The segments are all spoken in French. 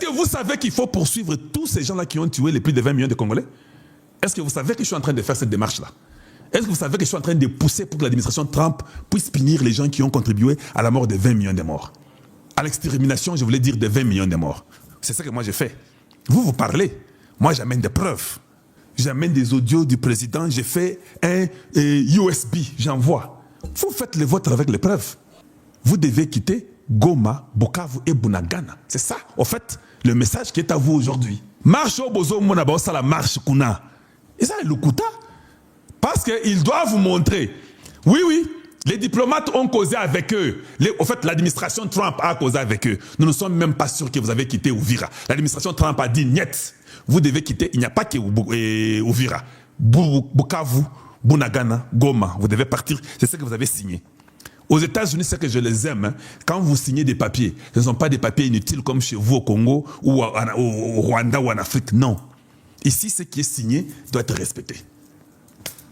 que vous savez qu'il faut poursuivre tous ces gens-là qui ont tué les plus de 20 millions de Congolais? Est-ce que vous savez que je suis en train de faire cette démarche-là? Est-ce que vous savez que je suis en train de pousser pour que l'administration Trump puisse punir les gens qui ont contribué à la mort de 20 millions de morts? À l'extermination, je voulais dire de 20 millions de morts. C'est ça que moi j'ai fait. Vous parlez. Moi j'amène des preuves. J'amène des audios du président. J'ai fait un USB. J'envoie. Vous faites le vôtre avec les preuves. Vous devez quitter Goma, Bukavu et Bunagana. C'est ça, au fait, le message qui est à vous aujourd'hui. Marche au bozo monaba, ça la marche kuna. Et ça, le kuta. Parce qu'ils doivent vous montrer. Oui, les diplomates ont causé avec eux. Au fait, l'administration Trump a causé avec eux. Nous ne sommes même pas sûrs que vous avez quitté Uvira. L'administration Trump a dit, niet, vous devez quitter. Il n'y a pas que Uvira. Bukavu, Bunagana, Goma. Vous devez partir. C'est ce que vous avez signé. Aux États-Unis, c'est que je les aime. Hein. Quand vous signez des papiers, ce ne sont pas des papiers inutiles comme chez vous au Congo ou au Rwanda ou en Afrique. Non. Ici, ce qui est signé doit être respecté.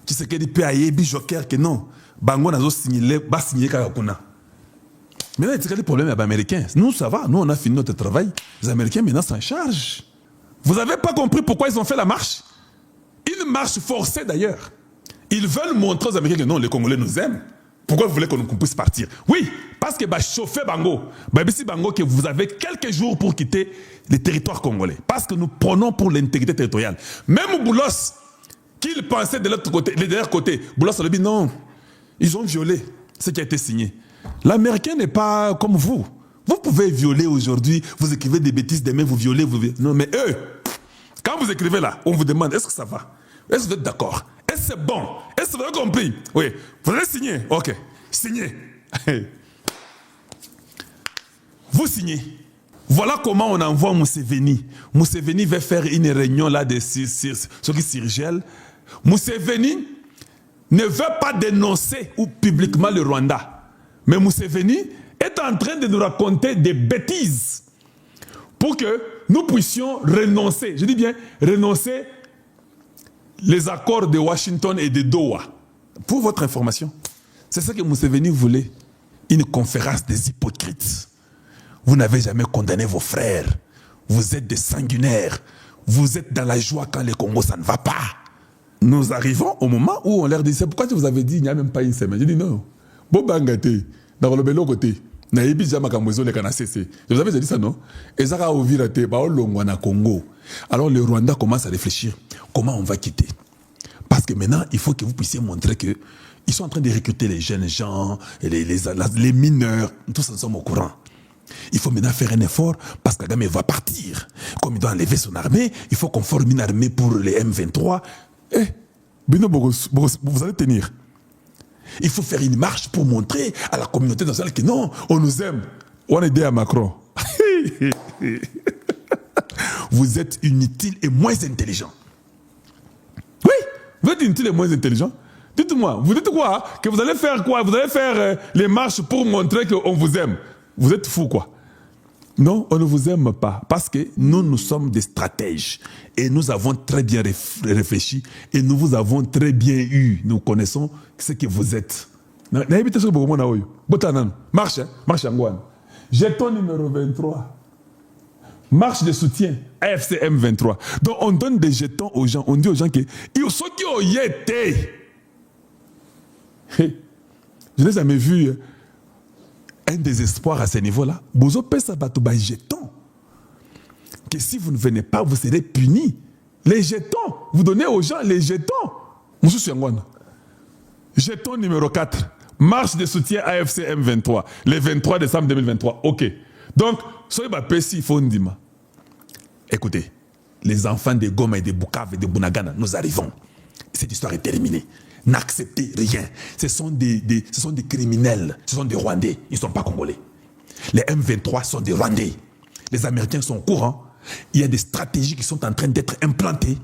Tu sais que des PAE, des joker, que non. Bango n'a pas signé, pas signé Kakuna. Maintenant, il y a des problèmes avec les Américains. Nous, ça va. Nous, on a fini notre travail. Les Américains, maintenant, s'en chargent. Vous n'avez pas compris pourquoi ils ont fait la marche? Une marche forcée, d'ailleurs. Ils veulent montrer aux Américains que non, les Congolais nous aiment. Pourquoi vous voulez qu'on puisse partir? Oui, parce que chauffer Bango. Bango que vous avez quelques jours pour quitter le territoire congolais. Parce que nous prenons pour l'intégrité territoriale. Même Boulos, qu'il pensait de l'autre côté, de leur côté, Boulos a dit non, ils ont violé ce qui a été signé. L'Américain n'est pas comme vous. Vous pouvez violer aujourd'hui, vous écrivez des bêtises, demain vous violez, Non, mais eux, quand vous écrivez là, on vous demande, est-ce que ça va? Est-ce que vous êtes d'accord? Est-ce que c'est bon? Est-ce que vous avez compris? Oui. Vous allez signer? Ok. Signez. Vous signez. Voilà comment on envoie Museveni. Museveni va faire une réunion là de ce qui s'irgèle. Museveni ne veut pas dénoncer publiquement le Rwanda. Mais Museveni est en train de nous raconter des bêtises pour que nous puissions renoncer. Je dis bien renoncer les accords de Washington et de Doha. Pour votre information, c'est ça que Museveni voulait. Une conférence des hypocrites. Vous n'avez jamais condamné vos frères. Vous êtes des sanguinaires. Vous êtes dans la joie quand le Congo, ça ne va pas. Nous arrivons au moment où on leur dit, c'est pourquoi tu vous avez dit, il n'y a même pas une semaine. Je dis non. Bobangate, dans le bel côté. Je vous avais dit ça, non? Alors le Rwanda commence à réfléchir. Comment on va quitter? Parce que maintenant, il faut que vous puissiez montrer que ils sont en train de recruter les jeunes gens, les mineurs. Tous nous sommes au courant. Il faut maintenant faire un effort parce que Kagame va partir. Comme il doit enlever son armée, il faut qu'on forme une armée pour les M23. Vous allez tenir. Il faut faire une marche pour montrer à la communauté nationale que non, on nous aime. On est à Macron. Vous êtes inutile et moins intelligent. Oui, vous êtes inutile et moins intelligent. Dites-moi, vous dites quoi? Que vous allez faire quoi? Vous allez faire les marches pour montrer qu'on vous aime. Vous êtes fou quoi? Non, on ne vous aime pas. Parce que nous sommes des stratèges. Et nous avons très bien réfléchi. Et nous vous avons très bien eu. Nous connaissons ce que vous êtes. Marche, marche en Jeton numéro 23. Marche de soutien. AFC M23. Donc on donne des jetons aux gens. On dit aux gens que ils sont qui ont été. Je n'ai jamais vu un désespoir à ce niveau-là. Bozo pesa bato ba jetons. Que si vous ne venez pas, vous serez punis. Les jetons. Vous donnez aux gens les jetons. Monsieur Siangwana. Jeton numéro 4. Marche de soutien AFC M23. Le 23 décembre 2023. OK. Donc, soyez ba pesi fondima. Écoutez, les enfants de Goma et de Bukavu et de Bunagana, nous arrivons. Cette histoire est terminée. N'acceptez rien. Ce sont des criminels. Ce sont des Rwandais. Ils ne sont pas Congolais. Les M23 sont des Rwandais. Les Américains sont au courant. Il y a des stratégies qui sont en train d'être implantées.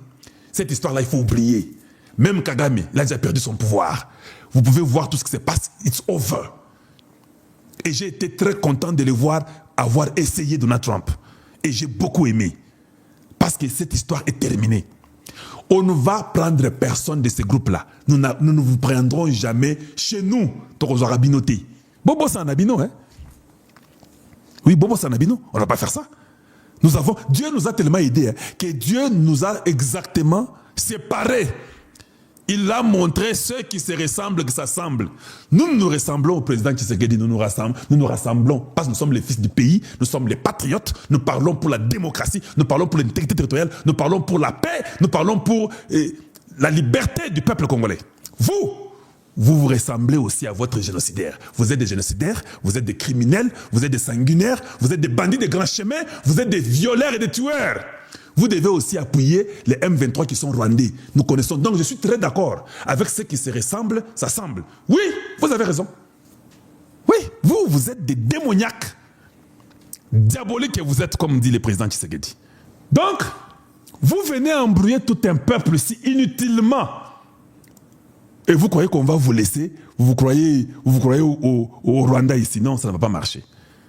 Cette histoire-là, il faut oublier. Même Kagame, il a déjà perdu son pouvoir. Vous pouvez voir tout ce qui se passe. It's over. Et j'ai été très content de les voir avoir essayé Donald Trump. Et j'ai beaucoup aimé. Parce que cette histoire est terminée. On ne va prendre personne de ces groupes-là. Nous ne vous prendrons jamais chez nous. Bobo Sanabino, hein? Oui, Bobo Sanabino. On ne va pas faire ça. Dieu nous a tellement aidés que Dieu nous a exactement séparés. Il a montré ceux qui se ressemblent, qui s'assemblent. Nous nous ressemblons au président Tshisekedi, nous nous rassemblons parce que nous sommes les fils du pays, nous sommes les patriotes, nous parlons pour la démocratie, nous parlons pour l'intégrité territoriale, nous parlons pour la paix, nous parlons pour la liberté du peuple congolais. Vous ressemblez aussi à votre génocidaire. Vous êtes des génocidaires, vous êtes des criminels, vous êtes des sanguinaires, vous êtes des bandits de grands chemins, vous êtes des violeurs et des tueurs. Vous devez aussi appuyer les M23 qui sont rwandais. Nous connaissons. Donc je suis très d'accord avec ceux qui se ressemblent, s'assemblent. Oui, vous avez raison. Oui, vous êtes des démoniaques. Diaboliques que vous êtes, comme dit le président Tshisekedi. Donc, vous venez embrouiller tout un peuple si inutilement. Et vous croyez qu'on va vous laisser, vous croyez au Rwanda ici. Non, ça ne va pas marcher.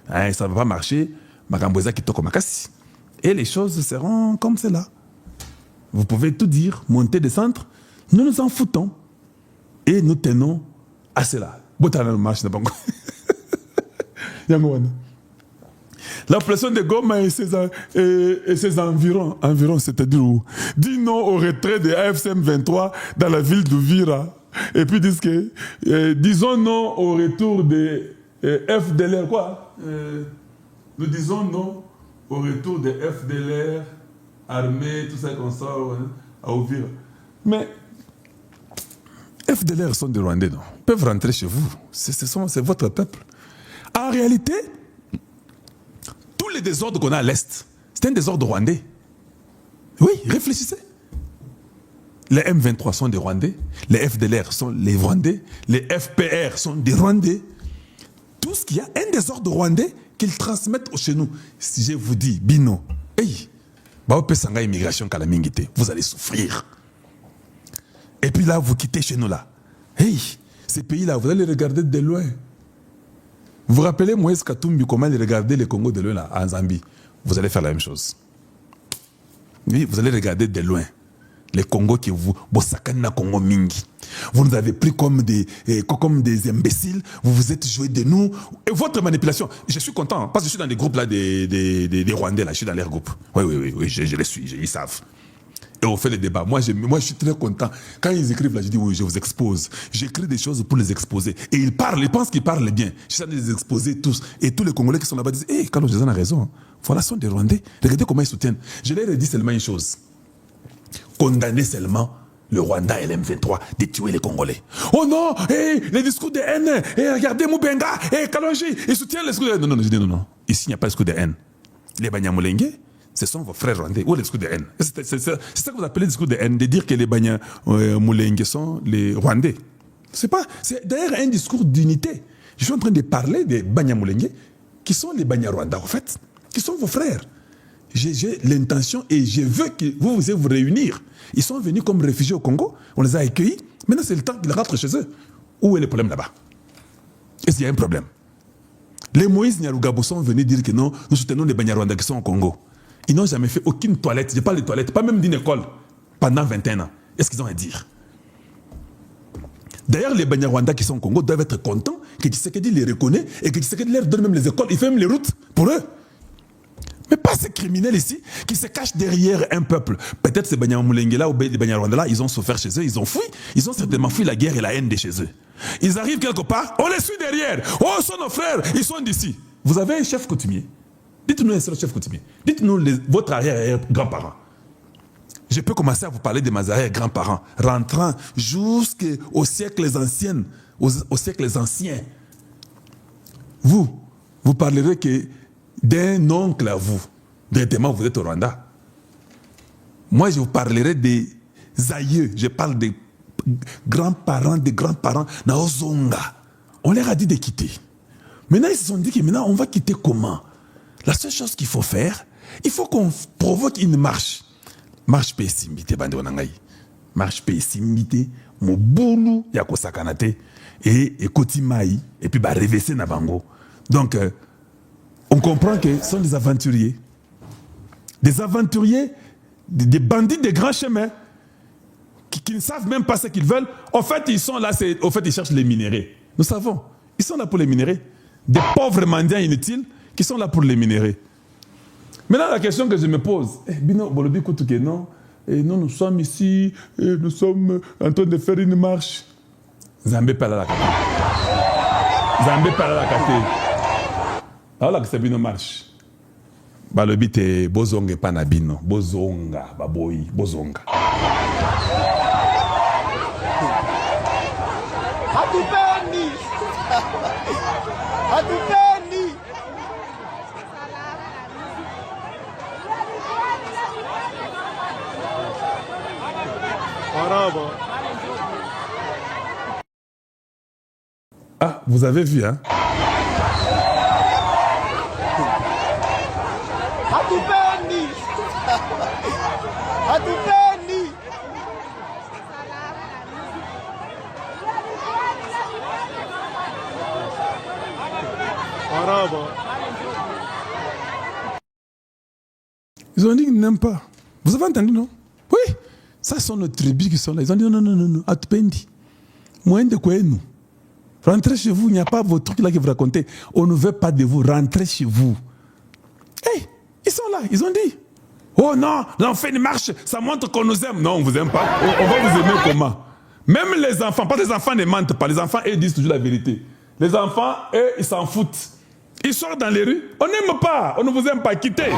Hein, ça ne va pas marcher. Makamboza Kitoko Makasi. Et les choses seront comme cela. Vous pouvez tout dire, monter, descendre. Nous nous en foutons. Et nous tenons à cela. La pression de Goma et ses environs, c'est-à-dire où dit non au retrait des AFCM 23 dans la ville d'Uvira. Et puis disent que, disons non au retour des FDLR, quoi nous disons non au retour des FDLR, armés, tout ça qu'on sort à Uvira. Mais FDLR sont des Rwandais, non? Ils peuvent rentrer chez vous. C'est votre peuple. En réalité, tous les désordres qu'on a à l'Est, c'est un désordre rwandais. Oui, réfléchissez. Les M23 sont des Rwandais, les FDLR sont les Rwandais, les FPR sont des Rwandais. Tout ce qu'il y a, un désordre rwandais qu'ils transmettent chez nous. Si je vous dis, Bino, hey, immigration vous allez souffrir. Et puis là, vous quittez chez nous là. Hey, ces pays-là, vous allez les regarder de loin. Vous vous rappelez Moïse Katumbi, comment il regardait le Congo de loin là, en Zambie? Vous allez faire la même chose. Oui, vous allez regarder de loin. Les Congos qui vous Bosakana Congo Mingi. Vous nous avez pris comme des imbéciles, vous vous êtes joué de nous. Et votre manipulation, je suis content, parce que je suis dans les groupes là des Rwandais, là, je suis dans leur groupe. Oui, je les suis, ils savent. Et on fait les débats. Moi, je suis très content. Quand ils écrivent là, je dis oui, je vous expose. J'écris des choses pour les exposer. Et ils parlent, ils pensent qu'ils parlent bien. Je suis en train de les exposer tous. Et tous les Congolais qui sont là-bas disent, hé, Carlos Jézan a raison. Voilà, ce sont des Rwandais. Regardez comment ils soutiennent. Je leur ai dit seulement une chose. Condamner seulement le Rwanda et l'M23 de tuer les Congolais. Oh non, hey, les discours de haine, hey, regardez Moubenga, hey, Kalonji, ils soutiennent les discours de haine. Non, je dis non. Ici, il n'y a pas de discours de haine. Les Banyamulenge, ce sont vos frères rwandais. Où est le discours de haine? C'est ça que vous appelez le discours de haine, de dire que les Banyamulenge sont les Rwandais. C'est d'ailleurs un discours d'unité. Je suis en train de parler des Banyamulenge, qui sont les Banyarwanda, en fait, qui sont vos frères. J'ai l'intention et je veux que vous vous réunir. Ils sont venus comme réfugiés au Congo, on les a accueillis. Maintenant, c'est le temps qu'ils rentrent chez eux. Où est le problème là-bas? Est-ce qu'il y a un problème? Les Moïse Nyarugabo sont venus dire que non, nous soutenons les Banyarwanda qui sont au Congo. Ils n'ont jamais fait aucune toilette, je parle de toilettes, pas même d'une école, pendant 21 ans. Est-ce qu'ils ont à dire? D'ailleurs, les Banyarwanda qui sont au Congo doivent être contents que Tshisekedi les reconnaît et que Tshisekedi leur donne même les écoles, il fait même les routes pour eux. Mais pas ces criminels ici qui se cachent derrière un peupe. Peut-être ces Banyamulenge là ou les Banyarwanda là, ils ont souffert chez eux, ils ont fui. Ils ont certainement fui la guerre et la haine de chez eux. Ils arrivent quelque part, on les suit derrière. Oh, ce sont nos frères, ils sont d'ici. Vous avez un chef coutumier. Dites-nous un seul chef coutumier. Dites-nous votre arrière-grand-parent. Je peux commencer à vous parler de mes arrière-grands-parents, rentrant jusqu'aux siècles anciens. Aux siècles anciens. Vous parlerez que d'un oncle à vous, directement vous êtes au Rwanda. Moi, je vous parlerai des aïeux, je parle des grands-parents, Naozonga. On leur a dit de quitter. Maintenant, ils se sont dit que maintenant, on va quitter comment? La seule chose qu'il faut faire, il faut qu'on provoque une marche. Marche pessimité, bande onangai. Marche pessimité, mobulu, yako sakanate, et kotimai, et puis revesser na bango. Donc, on comprend que ce sont des aventuriers. Des aventuriers, des bandits de grands chemins, qui ne savent même pas ce qu'ils veulent. En fait, ils sont là, ils cherchent les minéraux. Nous savons, ils sont là pour les minéraux. Des pauvres mendiants inutiles qui sont là pour les minéraux. Maintenant, la question que je me pose, Bino, Bolobi Koutuke, non, nous sommes ici, nous sommes en train de faire une marche. Zambé parle la kate. Zambé parle la kate. Alors que c'est Bino marche. Balobi te bozonga pa na bino, bozonga, baboyi, bozonga. Hatupendi! Hatupendi! Ah, vous avez vu, hein? Hatupendi! Hatupendi! Ils ont dit qu'ils n'aiment pas. Vous avez entendu, non? Oui. Ça sont nos tribus qui sont là. Ils ont dit non. Atupendi. Moyen de quoi nous? Rentrez chez vous. Il n'y a pas vos trucs là que vous racontez. On ne veut pas de vous. Rentrez chez vous. Hey, ils sont là. Ils ont dit. Oh non, là on fait une marche. Ça montre qu'on nous aime. Non, on ne vous aime pas. On va vous aimer comment? Même les enfants. Pas les enfants ne mentent pas. Les enfants, eux, disent toujours la vérité. Les enfants, eux, ils s'en foutent. Ils sortent dans les rues. On n'aime pas. On ne vous aime pas. Quittez.